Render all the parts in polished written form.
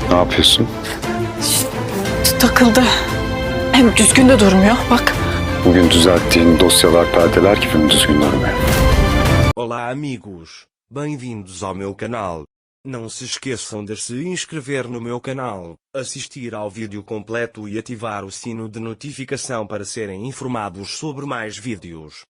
Ne yapıyorsun? Takıldı. Hem düzgün de durmuyor. Bak. Bugün düzelttiğin dosyalar, perdeler gibi mi düzgün durmuyor? Olá amigos, bem-vindos ao meu canal. Não se esqueçam de se inscrever no meu canal, assistir ao vídeo completo e ativar o sino de notificação para serem informados sobre mais vídeos.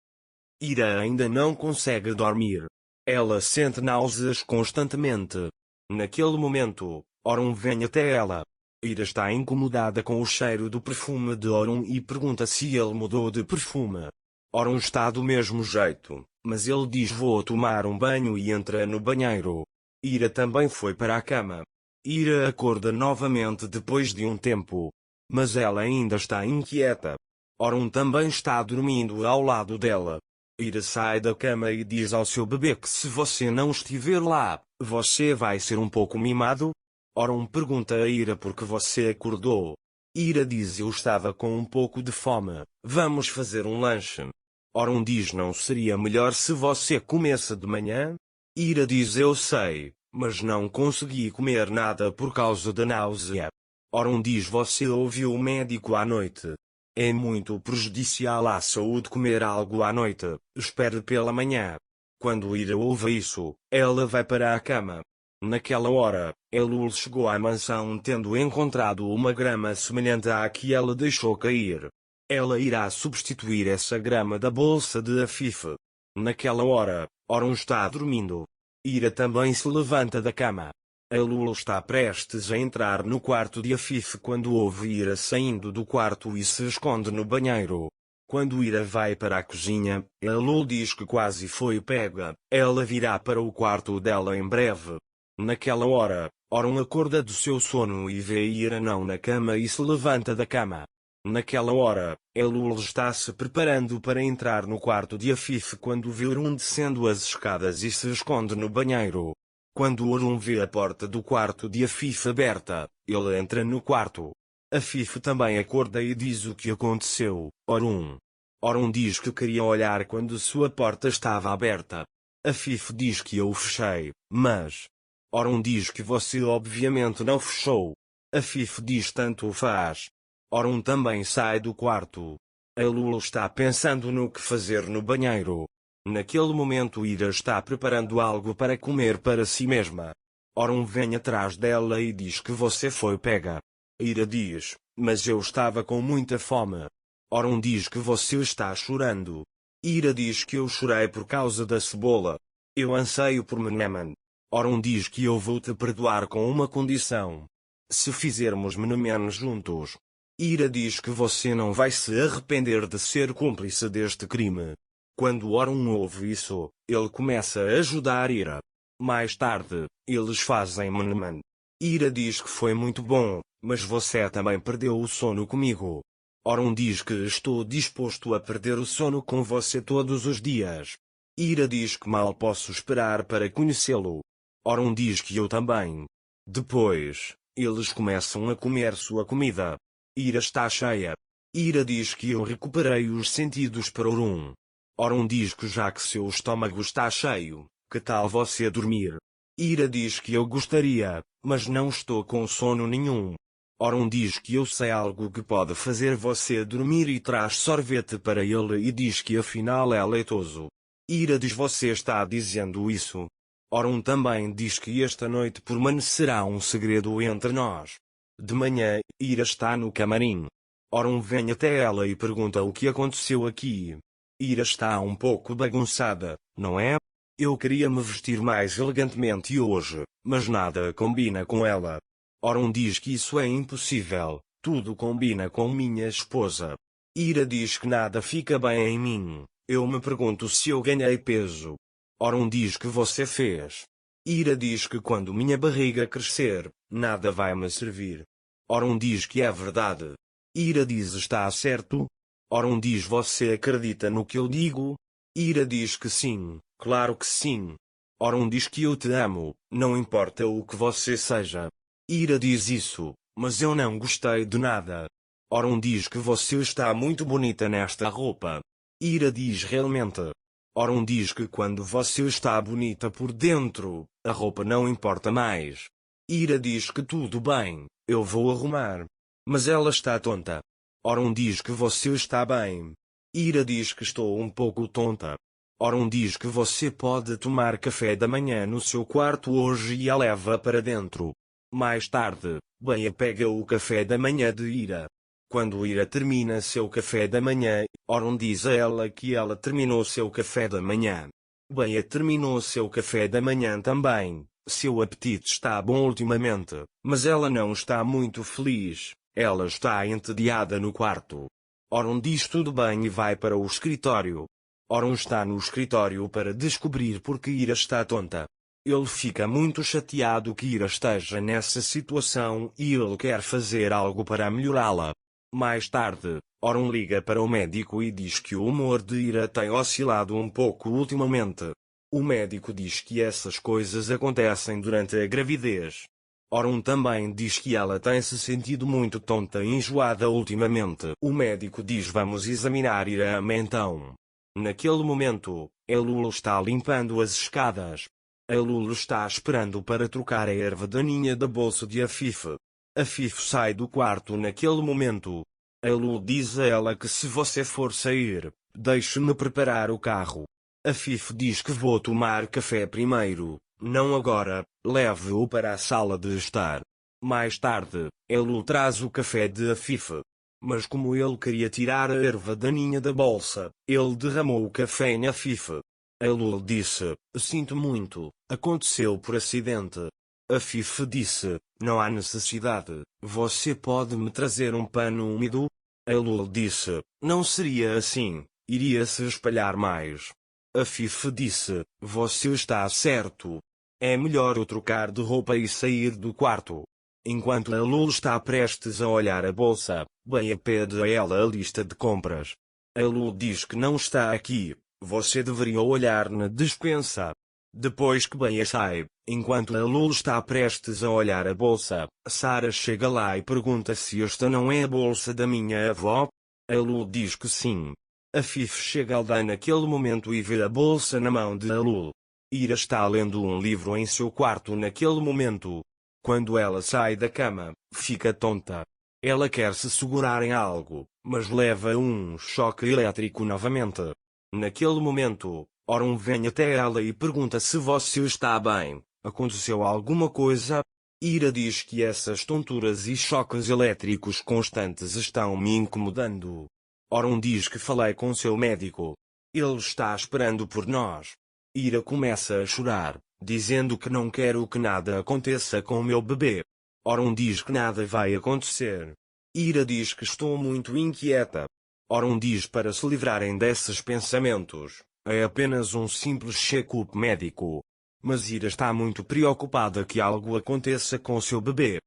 Ira ainda não consegue dormir. Ela sente náuseas constantemente. Naquele momento, Orun vem até ela. Ira está incomodada com o cheiro do perfume de Orun e pergunta se ele mudou de perfume. Orun está do mesmo jeito, mas ele diz vou tomar um banho e entra no banheiro. Ira também foi para a cama. Ira acorda novamente depois de um tempo. Mas ela ainda está inquieta. Orun também está dormindo ao lado dela. Ira sai da cama e diz ao seu bebê que se você não estiver lá, você vai ser um pouco mimado? Orun pergunta a Ira por que você acordou. Ira diz eu estava com um pouco de fome, vamos fazer um lanche. Orun diz não seria melhor se você comesse de manhã? Ira diz eu sei, mas não consegui comer nada por causa da náusea. Orun diz você ouviu o médico à noite. É muito prejudicial à saúde comer algo à noite, espere pela manhã. Quando Ira ouve isso, ela vai para a cama. Naquela hora, Elul chegou à mansão tendo encontrado uma grama semelhante à que ela deixou cair. Ela irá substituir essa grama da bolsa de Afif. Naquela hora, Orun está dormindo. Ira também se levanta da cama. Elul está prestes a entrar no quarto de Afif quando ouve Ira saindo do quarto e se esconde no banheiro. Quando Ira vai para a cozinha, Elul diz que quase foi pega, ela virá para o quarto dela em breve. Naquela hora, Orun acorda do seu sono e vê Ira não na cama e se levanta da cama. Naquela hora, Elul está se preparando para entrar no quarto de Afif quando vê Orun descendo as escadas e se esconde no banheiro. Quando Orun vê a porta do quarto de Afif aberta, ele entra no quarto. Afif também acorda e diz o que aconteceu, Orun. Orun diz que queria olhar quando sua porta estava aberta. Afif diz que eu fechei, mas... Orun diz que você obviamente não fechou. Afif diz tanto faz. Orun também sai do quarto. Elul está pensando no que fazer no banheiro. Naquele momento Ira está preparando algo para comer para si mesma. Orun vem atrás dela e diz que você foi pega. Ira diz, mas eu estava com muita fome. Orun diz que você está chorando. Ira diz que eu chorei por causa da cebola. Eu anseio por menemen. Orun diz que eu vou te perdoar com uma condição. Se fizermos menemen juntos. Ira diz que você não vai se arrepender de ser cúmplice deste crime. Quando Orun ouve isso, ele começa a ajudar Ira. Mais tarde, eles fazem menemen. Ira diz que foi muito bom, mas você também perdeu o sono comigo. Orun diz que estou disposto a perder o sono com você todos os dias. Ira diz que mal posso esperar para conhecê-lo. Orun diz que eu também. Depois, eles começam a comer sua comida. Ira está cheia. Ira diz que eu recuperei os sentidos para Orun. Orun diz que já que seu estômago está cheio, que tal você dormir? Ira diz que eu gostaria, mas não estou com sono nenhum. Orun diz que eu sei algo que pode fazer você dormir e traz sorvete para ele e diz que afinal é leitoso. Ira diz você está dizendo isso? Orun também diz que esta noite permanecerá um segredo entre nós. De manhã, Ira está no camarim. Orun vem até ela e pergunta o que aconteceu aqui. Ira está um pouco bagunçada, não é? Eu queria me vestir mais elegantemente hoje, mas nada combina com ela. Orun diz que isso é impossível, tudo combina com minha esposa. Ira diz que nada fica bem em mim, eu me pergunto se eu ganhei peso. Orun diz que você fez. Ira diz que quando minha barriga crescer, nada vai me servir. Orun diz que é verdade. Ira diz está certo? Orun diz você acredita no que eu digo? Ira diz que sim, claro que sim. Orun diz que eu te amo, não importa o que você seja. Ira diz isso, mas eu não gostei de nada. Orun diz que você está muito bonita nesta roupa. Ira diz realmente. Orun diz que quando você está bonita por dentro, a roupa não importa mais. Ira diz que tudo bem, eu vou arrumar. Mas ela está tonta. Oron diz que você está bem. Ira diz que estou um pouco tonta. Oron diz que você pode tomar café da manhã no seu quarto hoje e a leva para dentro. Mais tarde, Bea pega o café da manhã de Ira. Quando Ira termina seu café da manhã, Oron diz a ela que ela terminou seu café da manhã. Bea terminou seu café da manhã também. Seu apetite está bom ultimamente, mas ela não está muito feliz. Ela está entediada no quarto. Oron diz tudo bem e vai para o escritório. Oron está no escritório para descobrir porque Ira está tonta. Ele fica muito chateado que Ira esteja nessa situação e ele quer fazer algo para melhorá-la. Mais tarde, Oron liga para o médico e diz que o humor de Ira tem oscilado um pouco ultimamente. O médico diz que essas coisas acontecem durante a gravidez. Oron também diz que ela tem se sentido muito tonta e enjoada ultimamente. O médico diz vamos examinar Ira então. Naquele momento, Elul está limpando as escadas. Elul está esperando para trocar a erva daninha da bolsa de Afif. Afif sai do quarto naquele momento. Elul diz a ela que se você for sair, deixe-me preparar o carro. Afif diz que vou tomar café primeiro, não agora, leve-o para a sala de estar. Mais tarde, Elul traz o café de Afif. Mas como ele queria tirar a erva daninha da bolsa, ele derramou o café em Afif. Elul disse, sinto muito, aconteceu por acidente. Afif disse, não há necessidade, você pode me trazer um pano úmido? Elul disse, não seria assim, iria se espalhar mais. Afif disse, você está certo. É melhor eu trocar de roupa e sair do quarto. Enquanto Elul está prestes a olhar a bolsa, Bea pede a ela a lista de compras. Elul diz que não está aqui, você deveria olhar na despensa. Depois que Bea sai, enquanto Elul está prestes a olhar a bolsa, Sarah chega lá e pergunta se esta não é a bolsa da minha avó. Elul diz que sim. Afif chega ao Dan naquele momento e vê a bolsa na mão de Elul. Ira está lendo um livro em seu quarto naquele momento. Quando ela sai da cama, fica tonta. Ela quer se segurar em algo, mas leva um choque elétrico novamente. Naquele momento, Oron vem até ela e pergunta se você está bem. Aconteceu alguma coisa? Ira diz que essas tonturas e choques elétricos constantes estão me incomodando. Oron diz que falei com seu médico. Ele está esperando por nós. Ira começa a chorar, dizendo que não quero que nada aconteça com meu bebê. Oron diz que nada vai acontecer. Ira diz que estou muito inquieta. Oron diz para se livrarem desses pensamentos. É apenas um simples check-up médico. Mas Ira está muito preocupada que algo aconteça com seu bebê.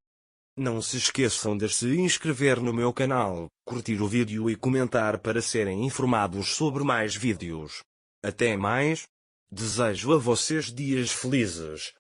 Não se esqueçam de se inscrever no meu canal, curtir o vídeo e comentar para serem informados sobre mais vídeos. Até mais. Desejo a vocês dias felizes.